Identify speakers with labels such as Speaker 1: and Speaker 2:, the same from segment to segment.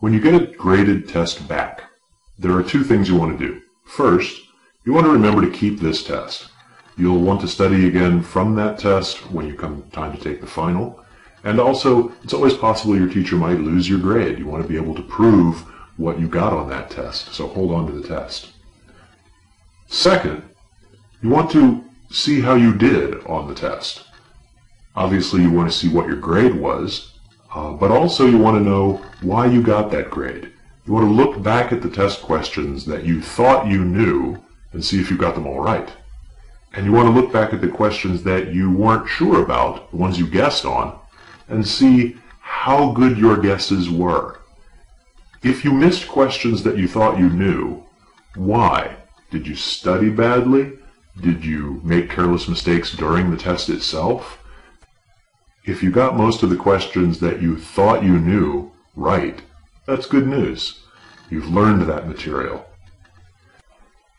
Speaker 1: When you get a graded test back, there are two things you want to do. First, you want to remember to keep this test. You'll want to study again from that test when you come time to take the final. And also, it's always possible your teacher might lose your grade. You want to be able to prove what you got on that test, so hold on to the test. Second, you want to see how you did on the test. Obviously, you want to see what your grade was, but also you want to know why you got that grade. You want to look back at the test questions that you thought you knew and see if you got them all right. And you want to look back at the questions that you weren't sure about, the ones you guessed on, and see how good your guesses were. If you missed questions that you thought you knew, why? Did you study badly? Did you make careless mistakes during the test itself? If you got most of the questions that you thought you knew right, that's good news. You've learned that material.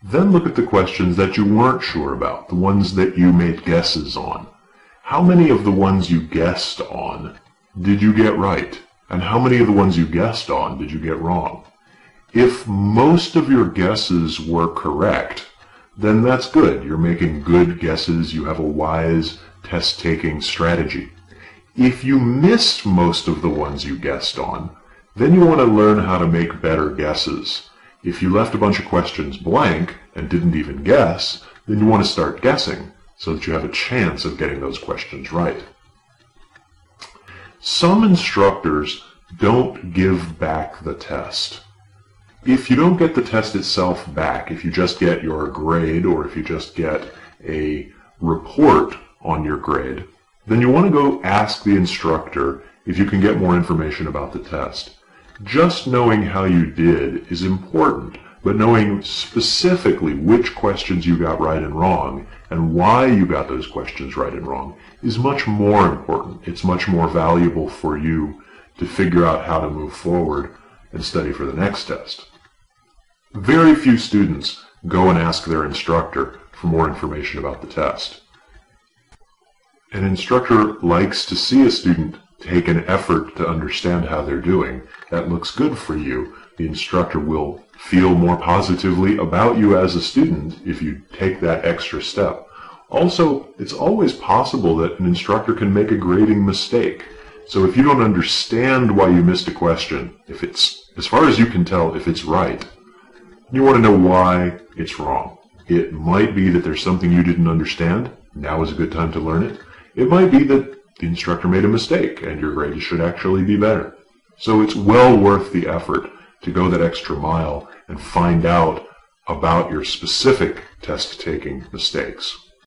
Speaker 1: Then look at the questions that you weren't sure about, the ones that you made guesses on. How many of the ones you guessed on did you get right? And how many of the ones you guessed on did you get wrong? If most of your guesses were correct, then that's good. You're making good guesses. You have a wise test-taking strategy. If you missed most of the ones you guessed on, then you want to learn how to make better guesses. If you left a bunch of questions blank and didn't even guess, then you want to start guessing so that you have a chance of getting those questions right. Some instructors don't give back the test. If you don't get the test itself back, if you just get your grade or if you just get a report on your grade, then you want to go ask the instructor if you can get more information about the test. Just knowing how you did is important, but knowing specifically which questions you got right and wrong and why you got those questions right and wrong is much more important. It's much more valuable for you to figure out how to move forward and study for the next test. Very few students go and ask their instructor for more information about the test. An instructor likes to see a student take an effort to understand how they're doing. That looks good for you. The instructor will feel more positively about you as a student if you take that extra step. Also, it's always possible that an instructor can make a grading mistake. So if you don't understand why you missed a question, if it's, as far as you can tell, if it's right, you want to know why it's wrong. It might be that there's something you didn't understand. Now is a good time to learn it. It might be that the instructor made a mistake and your grade should actually be better. So it's well worth the effort to go that extra mile and find out about your specific test-taking mistakes.